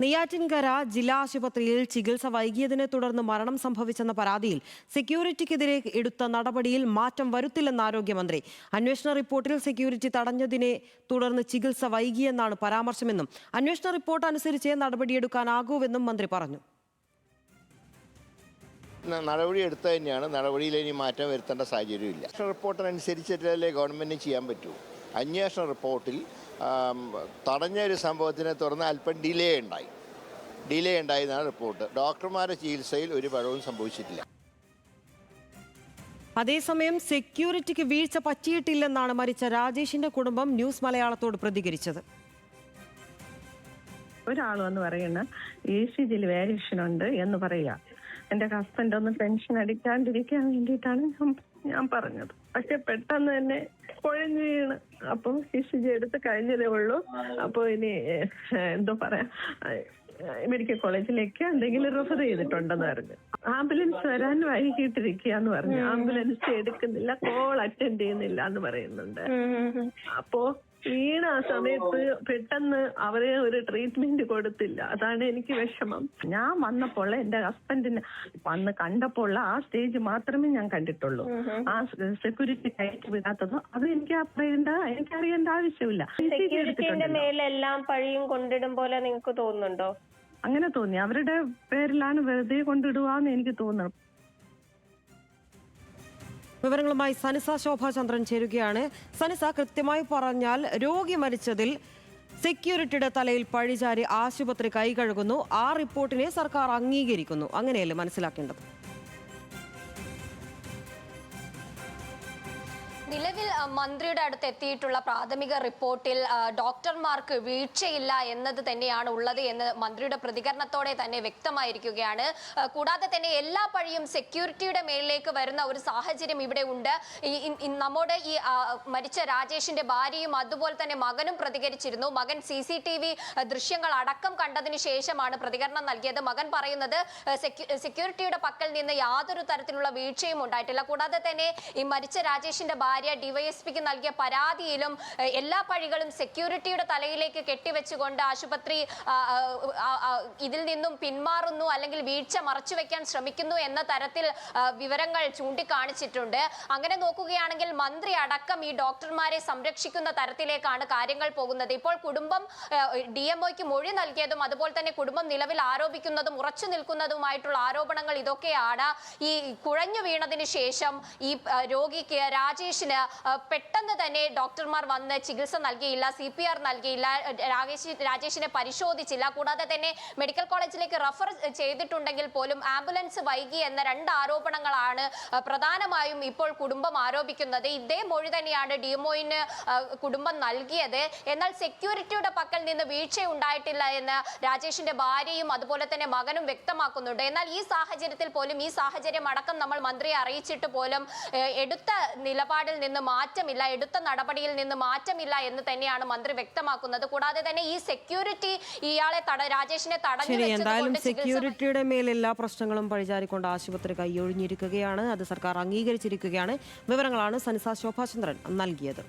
നെയ്യാറ്റിൻകര ജില്ലാ ആശുപത്രിയിൽ ചികിത്സ വൈകിയതിനെ തുടർന്ന് മരണം സംഭവിച്ചെന്ന പരാതിയിൽ സെക്യൂരിറ്റിക്കെതിരെ എടുത്ത നടപടിയിൽ മാറ്റം വരുത്തില്ലെന്ന് ആരോഗ്യമന്ത്രി. അന്വേഷണ റിപ്പോർട്ടിൽ സെക്യൂരിറ്റി തടഞ്ഞതിനെ തുടർന്ന് ചികിത്സ വൈകിയെന്നാണ് പരാമർശമെന്നും അന്വേഷണ റിപ്പോർട്ട് അനുസരിച്ച് നടപടിയെടുക്കാനാകൂവെന്നും മന്ത്രി പറഞ്ഞു. നടപടി എടുത്തു തന്നെയാണ്. നടപടിയിൽ ഇനി മാറ്റം വരുത്തേണ്ട സാഹചര്യമില്ല. റിപ്പോർട്ടിനനുസരിച്ചിട്ടല്ലേ ഗവൺമെന്റിന് ചെയ്യാൻ പറ്റൂ. അന്വേഷണ റിപ്പോർട്ടിൽ തടഞ്ഞ ഒരു സംഭവത്തിനെ തുടർന്ന് അല്പം ഡിലേ ഉണ്ടായെന്നാണ് റിപ്പോർട്ട്. ഡോക്ടർമാരുടെ ചികിത്സയിൽ ഒരു പിഴവും സംഭവിച്ചിട്ടില്ല. അതേസമയം സെക്യൂരിറ്റിക്ക് വീഴ്ച പറ്റിയിട്ടില്ലെന്നാണ് മരിച്ച രാജേഷിന്റെ കുടുംബം ന്യൂസ് മലയാളത്തോട് പ്രതികരിച്ചത്. ഒരാൾ വന്ന് പറയുന്ന ECGയിൽ വേരിയേഷൻ ഉണ്ട് എന്ന് പറയുക. എന്റെ ഹസ്ബൻഡ് ഒന്ന് ടെൻഷൻ അടിക്കാണ്ടിരിക്കാൻ വേണ്ടിയിട്ടാണ് ഞാൻ പറഞ്ഞത്. പക്ഷെ പെട്ടെന്ന് തന്നെ കുഴഞ്ഞു വീണ്. അപ്പോൾ ECG എടുത്ത് കഴിഞ്ഞതേ ഉള്ളൂ. അപ്പോൾ ഇനി എന്തോ പറയാ, മെഡിക്കൽ കോളേജിലേക്ക് എന്തെങ്കിലും റെഫർ ചെയ്തിട്ടുണ്ടെന്ന് പറഞ്ഞു. ആംബുലൻസ് വരാൻ വൈകിട്ടിരിക്കുകയെന്ന് പറഞ്ഞു. ആംബുലൻസ് എടുക്കുന്നില്ല, കോൾ അറ്റൻഡ് ചെയ്യുന്നില്ല എന്ന് പറയുന്നുണ്ട്. അപ്പോ വീണ ആ സമയത്ത് പെട്ടെന്ന് അവരെ ഒരു ട്രീറ്റ്മെന്റ് കൊടുത്തില്ല. അതാണ് എനിക്ക് വിഷമം. ഞാൻ വന്നപ്പോൾ എന്റെ ഹസ്ബൻഡിന് വന്ന് കണ്ടപ്പോൾ ആ സ്റ്റേജ് മാത്രമേ ഞാൻ കണ്ടിട്ടുള്ളൂ. ആ സെക്യൂരിറ്റി കയറ്റി വിടാത്തത് അത് എനിക്കറിയേണ്ട ആവശ്യമില്ല. സെക്യൂരിറ്റിയുടെ മേലെല്ലാം പഴിയും കൊണ്ടിടും പോലെ നിങ്ങൾക്ക് തോന്നുന്നുണ്ടോ? അങ്ങനെ തോന്നി. അവരുടെ പേരിലാണ് വെറുതെ കൊണ്ടിടുവാന്ന് എനിക്ക് തോന്നുന്നു. വിവരങ്ങളുമായി സനിസ ശോഭാചന്ദ്രൻ ചേരുകയാണ്. സനിസ, കൃത്യമായി പറഞ്ഞാൽ രോഗി മരിച്ചതിൽ സെക്യൂരിറ്റിയുടെ തലയിൽ പഴിചാരി ആശുപത്രി കൈകഴുകുന്നു. ആ റിപ്പോർട്ടിനെ സർക്കാർ അംഗീകരിക്കുന്നു, അങ്ങനെയല്ലേ മനസ്സിലാക്കേണ്ടത്? നിലവിൽ മന്ത്രിയുടെ അടുത്ത് എത്തിയിട്ടുള്ള പ്രാഥമിക റിപ്പോർട്ടിൽ ഡോക്ടർമാർക്ക് വീഴ്ചയില്ല എന്നത് തന്നെയാണ് ഉള്ളത് എന്ന് മന്ത്രിയുടെ പ്രതികരണത്തോടെ തന്നെ വ്യക്തമായിരിക്കുകയാണ്. കൂടാതെ തന്നെ എല്ലാ പഴിയും സെക്യൂരിറ്റിയുടെ മേലിലേക്ക് വരുന്ന ഒരു സാഹചര്യം ഇവിടെ ഉണ്ട്. നമ്മുടെ ഈ മരിച്ച രാജേഷിന്റെ ഭാര്യയും അതുപോലെ തന്നെ മകനും പ്രതികരിച്ചിരുന്നു. മകൻ CCTV ദൃശ്യങ്ങൾ അടക്കം കണ്ടതിന് ശേഷമാണ് പ്രതികരണം നൽകിയത്. മകൻ പറയുന്നത് സെക്യൂരിറ്റിയുടെ പക്കൽ നിന്ന് യാതൊരു തരത്തിലുള്ള വീഴ്ചയും ഉണ്ടായിട്ടില്ല. കൂടാതെ തന്നെ ഈ മരിച്ച രാജേഷിന്റെ ഡിവൈഎസ്പിക്ക് നൽകിയ പരാതിയിലും എല്ലാ പഴികളും സെക്യൂരിറ്റിയുടെ തലയിലേക്ക് കെട്ടിവെച്ചുകൊണ്ട് ആശുപത്രി ഇതിൽ നിന്നും പിന്മാറുന്നു, അല്ലെങ്കിൽ വീഴ്ച മറച്ചുവെക്കാൻ ശ്രമിക്കുന്നു എന്ന തരത്തിൽ വിവരങ്ങൾ ചൂണ്ടിക്കാണിച്ചിട്ടുണ്ട്. അങ്ങനെ നോക്കുകയാണെങ്കിൽ മന്ത്രി അടക്കം ഈ ഡോക്ടർമാരെ സംരക്ഷിക്കുന്ന തരത്തിലേക്കാണ് കാര്യങ്ങൾ പോകുന്നത്. ഇപ്പോൾ കുടുംബം DMOയ്ക്ക് മൊഴി നൽകിയതും അതുപോലെ തന്നെ കുടുംബം നിലവിൽ ആരോപിക്കുന്നതും ഉറച്ചു നിൽക്കുന്നതുമായിട്ടുള്ള ആരോപണങ്ങൾ ഇതൊക്കെയാണ്. ഈ കുഴഞ്ഞു വീണതിന് ശേഷം ഈ രോഗിക്ക് രാജേഷിന് പെട്ടെന്ന് തന്നെ ഡോക്ടർമാർ വന്ന് ചികിത്സ നൽകിയില്ല, CPR നൽകിയില്ല, രാജേഷിനെ പരിശോധിച്ചില്ല. കൂടാതെ തന്നെ മെഡിക്കൽ കോളേജിലേക്ക് റെഫർ ചെയ്തിട്ടുണ്ടെങ്കിൽ പോലും ആംബുലൻസ് വൈകി എന്ന 2 ആരോപണങ്ങളാണ് പ്രധാനമായും ഇപ്പോൾ കുടുംബം ആരോപിക്കുന്നത്. ഇതേ മൊഴി തന്നെയാണ് DMOന് കുടുംബം നൽകിയത്. എന്നാൽ സെക്യൂരിറ്റിയുടെ പക്കൽ നിന്ന് വീഴ്ച ഉണ്ടായിട്ടില്ല എന്ന് രാജേഷിന്റെ ഭാര്യയും അതുപോലെ തന്നെ മകനും വ്യക്തമാക്കുന്നുണ്ട്. എന്നാൽ ഈ സാഹചര്യത്തിൽ പോലും, ഈ സാഹചര്യം അടക്കം നമ്മൾ മന്ത്രിയെ അറിയിച്ചിട്ട് പോലും എടുത്ത നിലപാടിൽ നിന്ന് മാറ്റമില്ല, എടുത്ത നടപടിയിൽ നിന്ന് മാറ്റമില്ല എന്ന് തന്നെയാണ് മന്ത്രി വ്യക്തമാക്കുന്നത്. കൂടാതെ തന്നെ ഈ സെക്യൂരിറ്റി ഇയാളെ രാജേഷിനെ തടഞ്ഞു എന്തായാലും സെക്യൂരിറ്റിയുടെ മേൽ എല്ലാ പ്രശ്നങ്ങളും പഴിചാരിക്കൊണ്ട് ആശുപത്രി കൈയൊഴിഞ്ഞിരിക്കുകയാണ്. അത് സർക്കാർ അംഗീകരിച്ചിരിക്കുകയാണ്. വിവരങ്ങളാണ് സനിസ ശോഭാചന്ദ്രൻ നൽകിയത്.